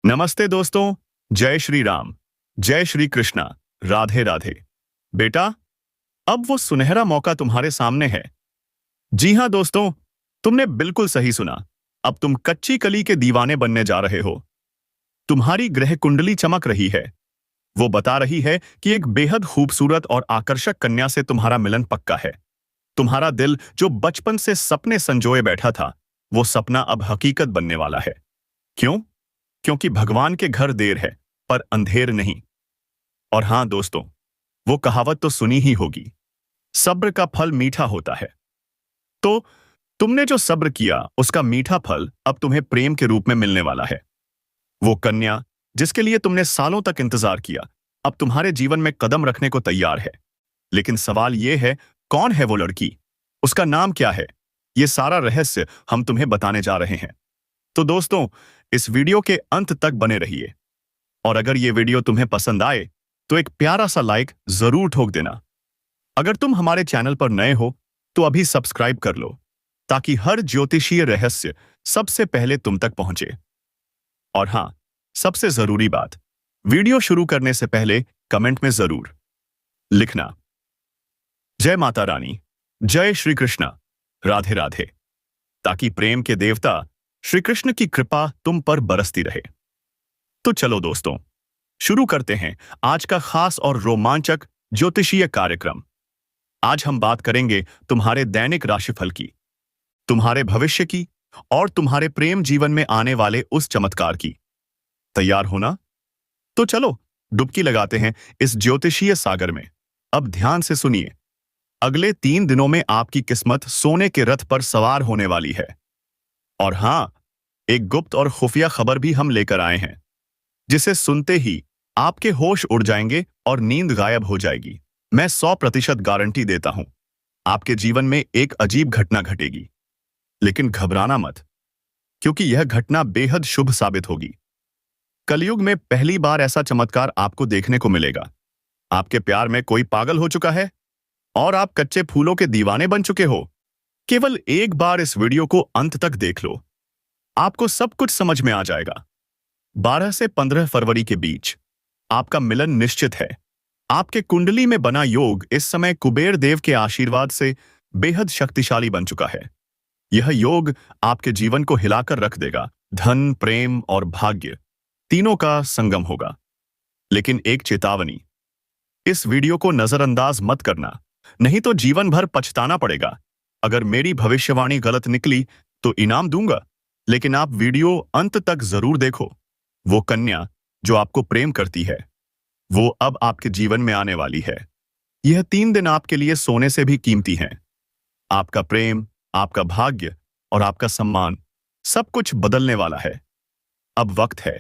नमस्ते दोस्तों। जय श्री राम, जय श्री कृष्णा, राधे राधे। बेटा, अब वो सुनहरा मौका तुम्हारे सामने है। जी हाँ दोस्तों, तुमने बिल्कुल सही सुना। अब तुम कच्ची कली के दीवाने बनने जा रहे हो। तुम्हारी ग्रह कुंडली चमक रही है। वो बता रही है कि एक बेहद खूबसूरत और आकर्षक कन्या से तुम्हारा मिलन पक्का है। तुम्हारा दिल जो बचपन से सपने संजोए बैठा था, वो सपना अब हकीकत बनने वाला है। क्यों? क्योंकि भगवान के घर देर है पर अंधेर नहीं। और हां दोस्तों, वो कहावत तो सुनी ही होगी, सब्र का फल मीठा होता है। तो तुमने जो सब्र किया उसका मीठा फल अब तुम्हें प्रेम के रूप में मिलने वाला है। वो कन्या जिसके लिए तुमने सालों तक इंतजार किया, अब तुम्हारे जीवन में कदम रखने को तैयार है। लेकिन सवाल यह है, कौन है वो लड़की? उसका नाम क्या है? ये सारा रहस्य हम तुम्हें बताने जा रहे हैं। तो दोस्तों, इस वीडियो के अंत तक बने रहिए। और अगर ये वीडियो तुम्हें पसंद आए तो एक प्यारा सा लाइक जरूर ठोक देना। अगर तुम हमारे चैनल पर नए हो तो अभी सब्सक्राइब कर लो, ताकि हर ज्योतिषीय रहस्य सबसे पहले तुम तक पहुंचे। और हां, सबसे जरूरी बात, वीडियो शुरू करने से पहले कमेंट में जरूर लिखना, जय माता रानी, जय श्री कृष्णा, राधे राधे, ताकि प्रेम के देवता श्री कृष्ण की कृपा तुम पर बरसती रहे। तो चलो दोस्तों, शुरू करते हैं आज का खास और रोमांचक ज्योतिषीय कार्यक्रम। आज हम बात करेंगे तुम्हारे दैनिक राशिफल की, तुम्हारे भविष्य की और तुम्हारे प्रेम जीवन में आने वाले उस चमत्कार की। तैयार हो ना? तो चलो डुबकी लगाते हैं इस ज्योतिषीय सागर में। अब ध्यान से सुनिए। अगले 3 दिनों में आपकी किस्मत सोने के रथ पर सवार होने वाली है। और हां, एक गुप्त और खुफिया खबर भी हम लेकर आए हैं, जिसे सुनते ही आपके होश उड़ जाएंगे और नींद गायब हो जाएगी। मैं 100% गारंटी देता हूं, आपके जीवन में एक अजीब घटना घटेगी। लेकिन घबराना मत, क्योंकि यह घटना बेहद शुभ साबित होगी। कलयुग में पहली बार ऐसा चमत्कार आपको देखने को मिलेगा। आपके प्यार में कोई पागल हो चुका है और आप कच्चे फूलों के दीवाने बन चुके हो। केवल एक बार इस वीडियो को अंत तक देख लो, आपको सब कुछ समझ में आ जाएगा। 12 से 15 फरवरी के बीच आपका मिलन निश्चित है। आपके कुंडली में बना योग इस समय कुबेर देव के आशीर्वाद से बेहद शक्तिशाली बन चुका है। यह योग आपके जीवन को हिलाकर रख देगा। धन, प्रेम और भाग्य तीनों का संगम होगा। लेकिन एक चेतावनी, इस वीडियो को नजरअंदाज मत करना, नहीं तो जीवन भर पछताना पड़ेगा। अगर मेरी भविष्यवाणी गलत निकली तो इनाम दूंगा, लेकिन आप वीडियो अंत तक जरूर देखो। वो कन्या जो आपको प्रेम करती है, वो अब आपके जीवन में आने वाली है। यह 3 दिन आपके लिए सोने से भी कीमती हैं। आपका प्रेम, आपका भाग्य और आपका सम्मान, सब कुछ बदलने वाला है। अब वक्त है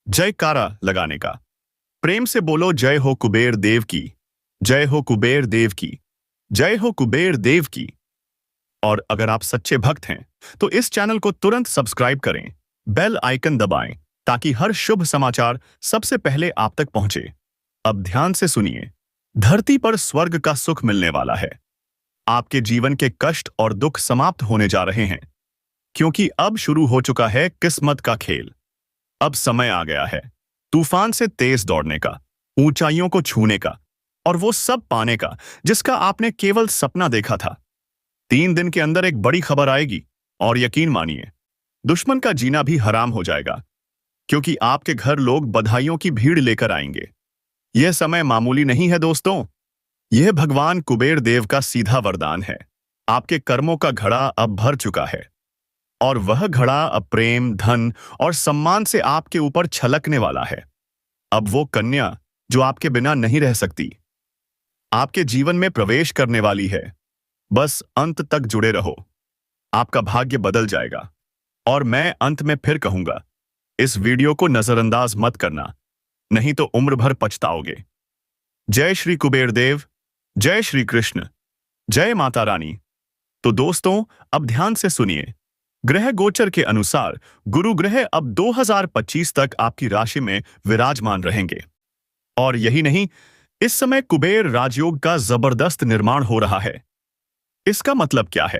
जयकारा लगाने का। प्रेम से बोलो, जय हो कुबेर देव की, जय हो कुबेर देव की, जय हो कुबेर देव की। और अगर आप सच्चे भक्त हैं तो इस चैनल को तुरंत सब्सक्राइब करें, बेल आइकन दबाएं, ताकि हर शुभ समाचार सबसे पहले आप तक पहुंचे। अब ध्यान से सुनिए। धरती पर स्वर्ग का सुख मिलने वाला है। आपके जीवन के कष्ट और दुख समाप्त होने जा रहे हैं, क्योंकि अब शुरू हो चुका है किस्मत का खेल। अब समय आ गया है तूफान से तेज दौड़ने का, ऊंचाइयों को छूने का और वो सब पाने का जिसका आपने केवल सपना देखा था। 3 दिन के अंदर एक बड़ी खबर आएगी और यकीन मानिए, दुश्मन का जीना भी हराम हो जाएगा, क्योंकि आपके घर लोग बधाइयों की भीड़ लेकर आएंगे। यह समय मामूली नहीं है दोस्तों, यह भगवान कुबेर देव का सीधा वरदान है। आपके कर्मों का घड़ा अब भर चुका है और वह घड़ा अब प्रेम, धन और सम्मान से आपके ऊपर छलकने वाला है। अब वो कन्या जो आपके बिना नहीं रह सकती, आपके जीवन में प्रवेश करने वाली है। बस अंत तक जुड़े रहो, आपका भाग्य बदल जाएगा। और मैं अंत में फिर कहूंगा, इस वीडियो को नजरअंदाज मत करना, नहीं तो उम्र भर पछताओगे। जय श्री कुबेर देव, जय श्री कृष्ण, जय माता रानी। तो दोस्तों, अब ध्यान से सुनिए। ग्रह गोचर के अनुसार गुरु ग्रह अब 2025 तक आपकी राशि में विराजमान रहेंगे। और यही नहीं, इस समय कुबेर राजयोग का जबरदस्त निर्माण हो रहा है। इसका मतलब क्या है?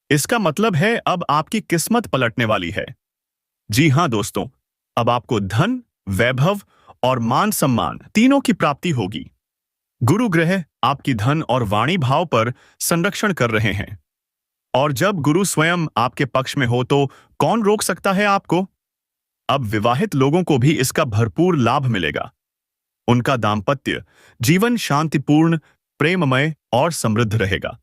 इसका मतलब है अब आपकी किस्मत पलटने वाली है। जी हां दोस्तों, अब आपको धन, वैभव और मान सम्मान तीनों की प्राप्ति होगी। गुरु ग्रह आपकी धन और वाणी भाव पर संरक्षण कर रहे हैं। और जब गुरु स्वयं आपके पक्ष में हो तो कौन रोक सकता है आपको? अब विवाहित लोगों को भी इसका भरपूर लाभ मिलेगा। उनका दाम्पत्य जीवन शांतिपूर्ण, प्रेममय और समृद्ध रहेगा।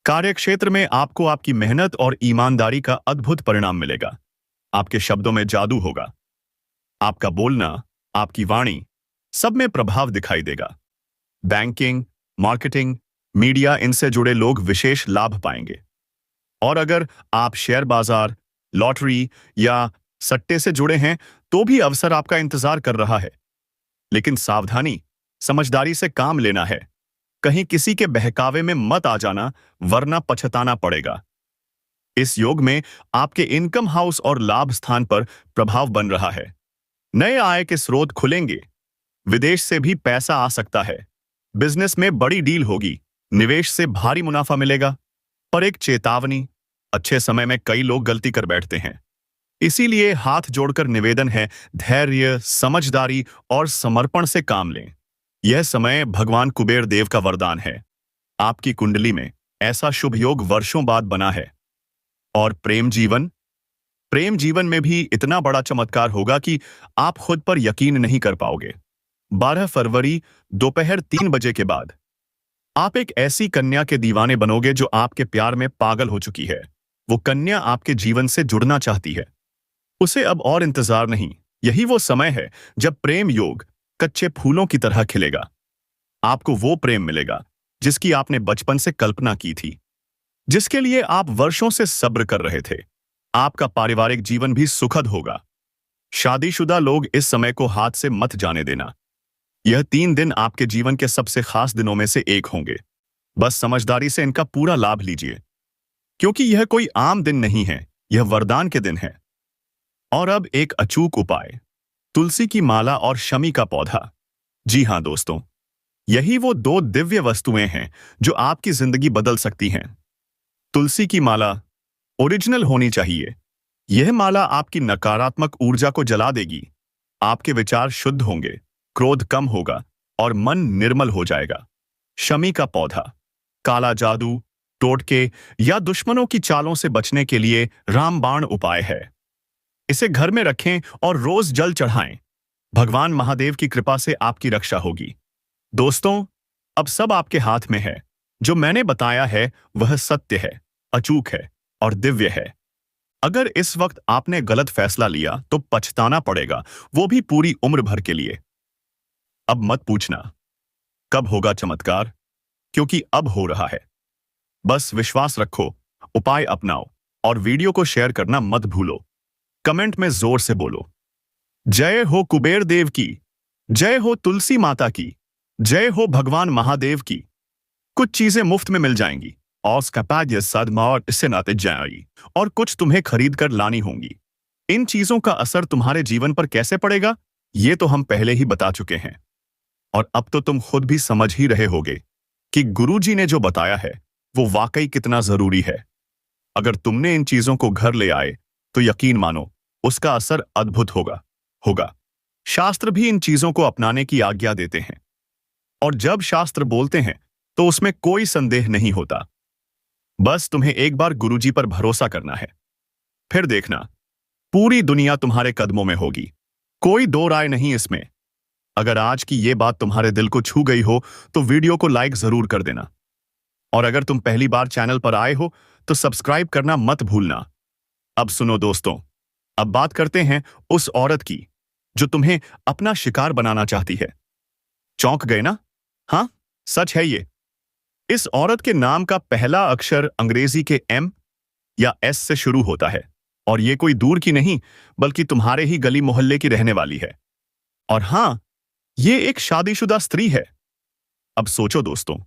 कार्यक्षेत्र में आपको आपकी मेहनत और ईमानदारी का अद्भुत परिणाम मिलेगा। आपके शब्दों में जादू होगा। आपका बोलना, आपकी वाणी, सब में प्रभाव दिखाई देगा। बैंकिंग, मार्केटिंग, मीडिया, इनसे जुड़े लोग विशेष लाभ पाएंगे। और अगर आप शेयर बाजार, लॉटरी या सट्टे से जुड़े हैं तो भी अवसर आपका इंतजार कर रहा है। लेकिन सावधानी, समझदारी से काम लेना है। कहीं किसी के बहकावे में मत आ जाना, वरना पछताना पड़ेगा। इस योग में आपके इनकम हाउस और लाभ स्थान पर प्रभाव बन रहा है। नए आय के स्रोत खुलेंगे। विदेश से भी पैसा आ सकता है। बिजनेस में बड़ी डील होगी। निवेश से भारी मुनाफा मिलेगा। पर एक चेतावनी, अच्छे समय में कई लोग गलती कर बैठते हैं। इसीलिए हाथ जोड़कर निवेदन है, धैर्य, समझदारी और समर्पण से काम लें। यह समय भगवान कुबेर देव का वरदान है। आपकी कुंडली में ऐसा शुभ योग वर्षों बाद बना है। और प्रेम जीवन में भी इतना बड़ा चमत्कार होगा कि आप खुद पर यकीन नहीं कर पाओगे। 12 फरवरी दोपहर 3 बजे के बाद आप एक ऐसी कन्या के दीवाने बनोगे जो आपके प्यार में पागल हो चुकी है। वो कन्या आपके जीवन से जुड़ना चाहती है। उसे अब और इंतजार नहीं। यही वो समय है जब प्रेम योग कच्चे फूलों की तरह खिलेगा। आपको वो प्रेम मिलेगा जिसकी आपने बचपन से कल्पना की थी, जिसके लिए आप वर्षों से सब्र कर रहे थे। आपका पारिवारिक जीवन भी सुखद होगा। शादीशुदा लोग इस समय को हाथ से मत जाने देना। यह 3 दिन आपके जीवन के सबसे खास दिनों में से एक होंगे। बस समझदारी से इनका पूरा लाभ लीजिए, क्योंकि यह कोई आम दिन नहीं है, यह वरदान के दिन है। और अब एक अचूक उपाय, तुलसी की माला और शमी का पौधा। जी हां दोस्तों, यही वो 2 दिव्य वस्तुएं हैं जो आपकी जिंदगी बदल सकती हैं। तुलसी की माला ओरिजिनल होनी चाहिए। यह माला आपकी नकारात्मक ऊर्जा को जला देगी। आपके विचार शुद्ध होंगे, क्रोध कम होगा और मन निर्मल हो जाएगा। शमी का पौधा काला जादू, टोटके या दुश्मनों की चालों से बचने के लिए रामबाण उपाय है। इसे घर में रखें और रोज जल चढ़ाएं। भगवान महादेव की कृपा से आपकी रक्षा होगी। दोस्तों, अब सब आपके हाथ में है। जो मैंने बताया है वह सत्य है, अचूक है और दिव्य है। अगर इस वक्त आपने गलत फैसला लिया तो पछताना पड़ेगा, वो भी पूरी उम्र भर के लिए। अब मत पूछना कब होगा चमत्कार, क्योंकि अब हो रहा है। बस विश्वास रखो, उपाय अपनाओ और वीडियो को शेयर करना मत भूलो। कमेंट में जोर से बोलो, जय हो कुबेर देव की, जय हो तुलसी माता की, जय हो भगवान महादेव की। कुछ चीजें मुफ्त में मिल जाएंगी और इससे नाते जाएगी, और कुछ तुम्हें खरीद कर लानी होंगी। इन चीजों का असर तुम्हारे जीवन पर कैसे पड़ेगा, ये तो हम पहले ही बता चुके हैं। और अब तो तुम खुद भी समझ ही रहे होगे कि गुरुजी ने जो बताया है वो वाकई कितना जरूरी है। अगर तुमने इन चीजों को घर ले आए तो यकीन मानो उसका असर अद्भुत होगा। शास्त्र भी इन चीजों को अपनाने की आज्ञा देते हैं, और जब शास्त्र बोलते हैं तो उसमें कोई संदेह नहीं होता। बस तुम्हें एक बार गुरुजी पर भरोसा करना है, फिर देखना पूरी दुनिया तुम्हारे कदमों में होगी। कोई दो राय नहीं इसमें। अगर आज की ये बात तुम्हारे दिल को छू गई हो तो वीडियो को लाइक जरूर कर देना, और अगर तुम पहली बार चैनल पर आए हो तो सब्सक्राइब करना मत भूलना। अब सुनो दोस्तों, अब बात करते हैं उस औरत की जो तुम्हें अपना शिकार बनाना चाहती है। चौंक गए ना? हाँ, सच है ये। इस औरत के नाम का पहला अक्षर अंग्रेजी के M या S से शुरू होता है, और ये कोई दूर की नहीं बल्कि तुम्हारे ही गली मोहल्ले की रहने वाली है। और हाँ, ये एक शादीशुदा स्त्री है। अब सोचो दोस्तों,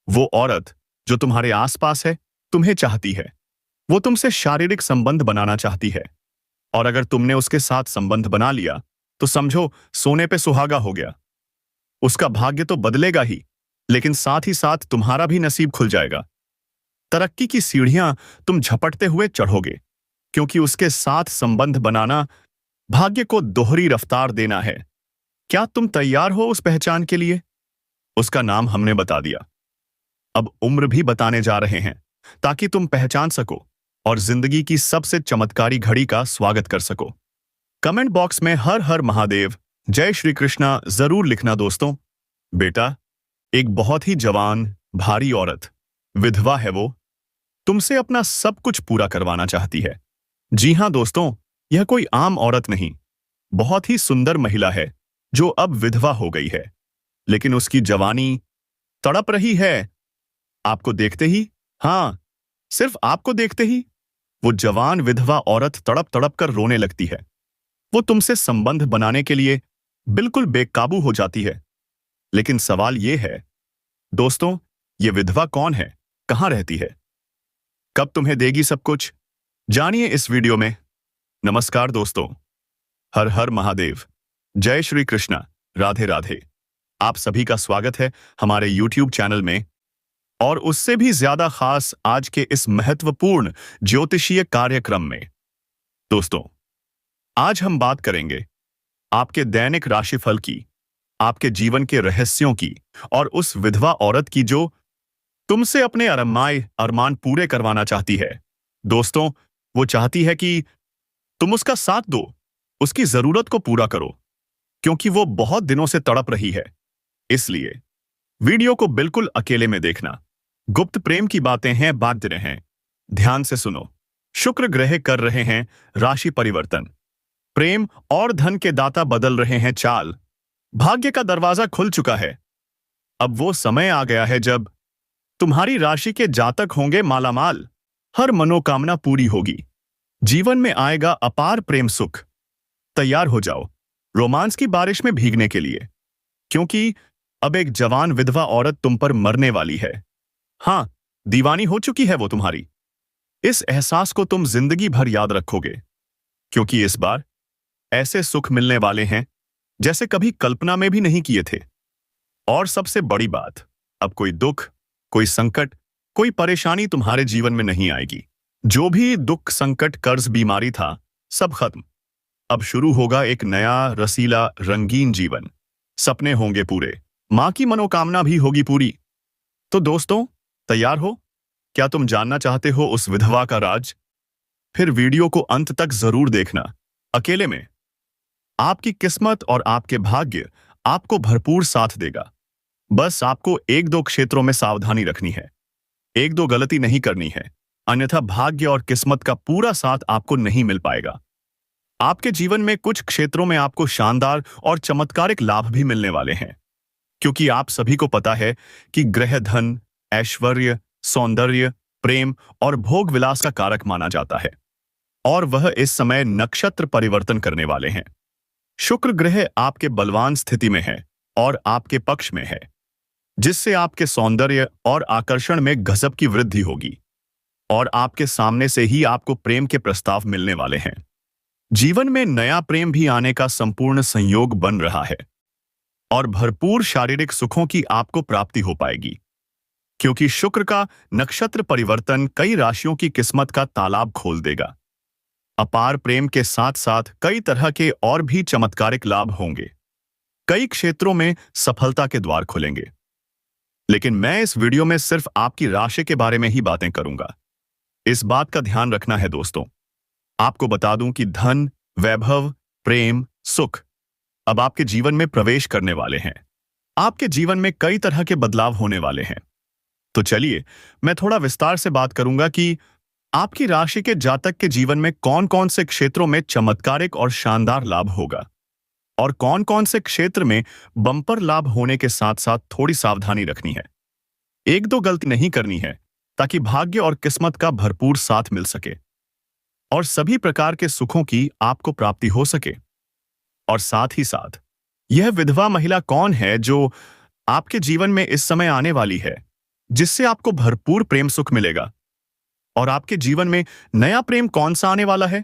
वो औरत जो तुम्हारे आसपास है, तुम्हें चाहती है। वो तुमसे शारीरिक संबंध बनाना चाहती है, और अगर तुमने उसके साथ संबंध बना लिया तो समझो सोने पे सुहागा हो गया। उसका भाग्य तो बदलेगा ही, लेकिन साथ ही साथ तुम्हारा भी नसीब खुल जाएगा। तरक्की की सीढ़ियां तुम झपटते हुए चढ़ोगे, क्योंकि उसके साथ संबंध बनाना भाग्य को दोहरी रफ्तार देना है। क्या तुम तैयार हो उस पहचान के लिए? उसका नाम हमने बता दिया, अब उम्र भी बताने जा रहे हैं, ताकि तुम पहचान सको और जिंदगी की सबसे चमत्कारी घड़ी का स्वागत कर सको। कमेंट बॉक्स में हर हर महादेव, जय श्री कृष्णा जरूर लिखना दोस्तों। बेटा, एक बहुत ही जवान, भारी औरत, विधवा है वो, तुमसे अपना सब कुछ पूरा करवाना चाहती है। जी हां दोस्तों, यह कोई आम औरत नहीं, बहुत ही सुंदर महिला है जो अब विधवा हो गई है, लेकिन उसकी जवानी तड़प रही है। आपको देखते ही, हाँ, सिर्फ आपको देखते ही वो जवान विधवा औरत तड़प तड़प कर रोने लगती है। वो तुमसे संबंध बनाने के लिए बिल्कुल बेकाबू हो जाती है। लेकिन सवाल ये है दोस्तों, ये विधवा कौन है, कहां रहती है, कब तुम्हें देगी सब कुछ? जानिए इस वीडियो में। नमस्कार दोस्तों, हर हर महादेव, जय श्री कृष्णा, राधे राधे। आप सभी का स्वागत है हमारे YouTube चैनल में, और उससे भी ज्यादा खास आज के इस महत्वपूर्ण ज्योतिषीय कार्यक्रम में। दोस्तों, आज हम बात करेंगे आपके दैनिक राशिफल की, आपके जीवन के रहस्यों की, और उस विधवा औरत की जो तुमसे अपने अरमान पूरे करवाना चाहती है। दोस्तों, वो चाहती है कि तुम उसका साथ दो, उसकी जरूरत को पूरा करो, क्योंकि वो बहुत दिनों से तड़प रही है। इसलिए वीडियो को बिल्कुल अकेले में देखना। गुप्त प्रेम की बातें हैं, बाध्य रहें। ध्यान से सुनो। शुक्र ग्रह कर रहे हैं राशि परिवर्तन, प्रेम और धन के दाता बदल रहे हैं चाल, भाग्य का दरवाजा खुल चुका है। अब वो समय आ गया है जब तुम्हारी राशि के जातक होंगे मालामाल, हर मनोकामना पूरी होगी, जीवन में आएगा अपार प्रेम सुख। तैयार हो जाओ रोमांस की बारिश में भीगने के लिए, क्योंकि अब एक जवान विधवा औरत तुम पर मरने वाली है। हां, दीवानी हो चुकी है वो तुम्हारी। इस एहसास को तुम जिंदगी भर याद रखोगे, क्योंकि इस बार ऐसे सुख मिलने वाले हैं जैसे कभी कल्पना में भी नहीं किए थे। और सबसे बड़ी बात, अब कोई दुख, कोई संकट, कोई परेशानी तुम्हारे जीवन में नहीं आएगी। जो भी दुख, संकट, कर्ज, बीमारी था, सब खत्म। अब शुरू होगा एक नया रसीला रंगीन जीवन। सपने होंगे पूरे, मां की मनोकामना भी होगी पूरी। तो दोस्तों, तैयार हो? क्या तुम जानना चाहते हो उस विधवा का राज? फिर वीडियो को अंत तक जरूर देखना, अकेले में। आपकी किस्मत और आपके भाग्य आपको भरपूर साथ देगा। बस आपको एक दो क्षेत्रों में सावधानी रखनी है, एक दो गलती नहीं करनी है, अन्यथा भाग्य और किस्मत का पूरा साथ आपको नहीं मिल पाएगा। आपके जीवन में कुछ क्षेत्रों में आपको शानदार और चमत्कारिक लाभ भी मिलने वाले हैं, क्योंकि आप सभी को पता है कि ग्रह धन, ऐश्वर्य, सौंदर्य, प्रेम और भोग विलास का कारक माना जाता है, और वह इस समय नक्षत्र परिवर्तन करने वाले हैं। शुक्र ग्रह आपके बलवान स्थिति में है और आपके पक्ष में है, जिससे आपके सौंदर्य और आकर्षण में गजब की वृद्धि होगी, और आपके सामने से ही आपको प्रेम के प्रस्ताव मिलने वाले हैं। जीवन में नया प्रेम भी आने का संपूर्ण संयोग बन रहा है, और भरपूर शारीरिक सुखों की आपको प्राप्ति हो पाएगी, क्योंकि शुक्र का नक्षत्र परिवर्तन कई राशियों की किस्मत का तालाब खोल देगा। अपार प्रेम के साथ साथ कई तरह के और भी चमत्कारिक लाभ होंगे। कई क्षेत्रों में सफलता के द्वार खुलेंगे। लेकिन मैं इस वीडियो में सिर्फ आपकी राशि के बारे में ही बातें करूंगा। इस बात का ध्यान रखना है दोस्तों, आपको बता दूं कि धन, वैभव, प्रेम, सुख अब आपके जीवन में प्रवेश करने वाले हैं। आपके जीवन में कई तरह के बदलाव होने वाले हैं। तो चलिए, मैं थोड़ा विस्तार से बात करूंगा कि आपकी राशि के जातक के जीवन में कौन कौन से क्षेत्रों में चमत्कारिक और शानदार लाभ होगा, और कौन कौन से क्षेत्र में बम्पर लाभ होने के साथ साथ थोड़ी सावधानी रखनी है, एक दो गलती नहीं करनी है, ताकि भाग्य और किस्मत का भरपूर साथ मिल सके और सभी प्रकार के सुखों की आपको प्राप्ति हो सके। और साथ ही साथ यह विधवा महिला कौन है जो आपके जीवन में इस समय आने वाली है, जिससे आपको भरपूर प्रेम सुख मिलेगा, और आपके जीवन में नया प्रेम कौन सा आने वाला है,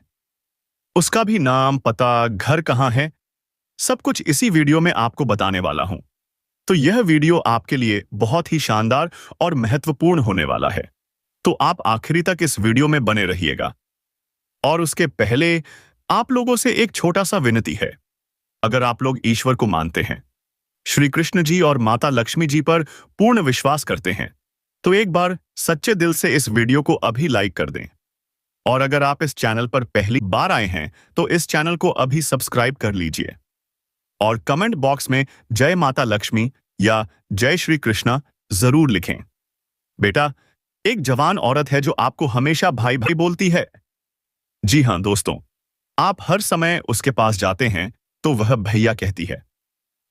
उसका भी नाम, पता, घर कहां है, सब कुछ इसी वीडियो में आपको बताने वाला हूं। तो यह वीडियो आपके लिए बहुत ही शानदार और महत्वपूर्ण होने वाला है, तो आप आखिरी तक इस वीडियो में बने रहिएगा। और उसके पहले आप लोगों से एक छोटा सा विनती है। अगर आप लोग ईश्वर को मानते हैं, श्री कृष्ण जी और माता लक्ष्मी जी पर पूर्ण विश्वास करते हैं, तो एक बार सच्चे दिल से इस वीडियो को अभी लाइक कर दें। और अगर आप इस चैनल पर पहली बार आए हैं तो इस चैनल को अभी सब्सक्राइब कर लीजिए और कमेंट बॉक्स में जय माता लक्ष्मी या जय श्री कृष्णा जरूर लिखें। बेटा, एक जवान औरत है जो आपको हमेशा भाई भाई बोलती है। जी हाँ दोस्तों, आप हर समय उसके पास जाते हैं तो वह भैया कहती है,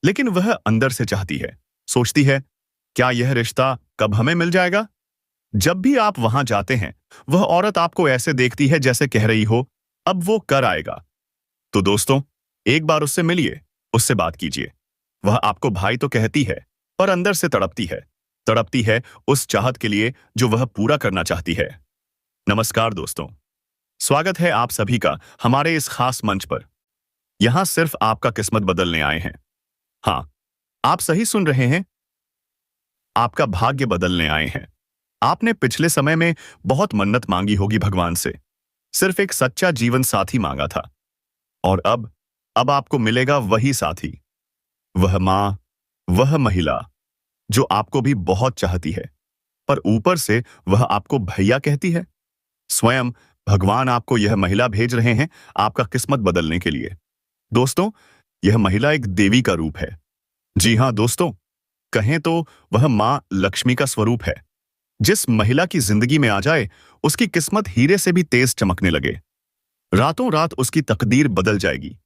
लेकिन वह अंदर से चाहती है, सोचती है, क्या यह रिश्ता कब हमें मिल जाएगा। जब भी आप वहां जाते हैं, वह औरत आपको ऐसे देखती है जैसे कह रही हो, अब वो कर आएगा। तो दोस्तों, एक बार उससे मिलिए, उससे बात कीजिए। वह आपको भाई तो कहती है, पर अंदर से तड़पती है उस चाहत के लिए जो वह पूरा करना चाहती है। नमस्कार दोस्तों, स्वागत है आप सभी का हमारे इस खास मंच पर। यहां सिर्फ आपका किस्मत बदलने आए हैं। हाँ, आप सही सुन रहे हैं, आपका भाग्य बदलने आए हैं। आपने पिछले समय में बहुत मन्नत मांगी होगी भगवान से, सिर्फ एक सच्चा जीवन साथी मांगा था, और अब आपको मिलेगा वही साथी, वह मां, वह महिला जो आपको भी बहुत चाहती है, पर ऊपर से वह आपको भैया कहती है। स्वयं भगवान आपको यह महिला भेज रहे हैं आपका किस्मत बदलने के लिए। दोस्तों, यह महिला एक देवी का रूप है। जी हां दोस्तों, कहें तो वह मां लक्ष्मी का स्वरूप है। जिस महिला की जिंदगी में आ जाए, उसकी किस्मत हीरे से भी तेज चमकने लगे। रातों रात उसकी तकदीर बदल जाएगी।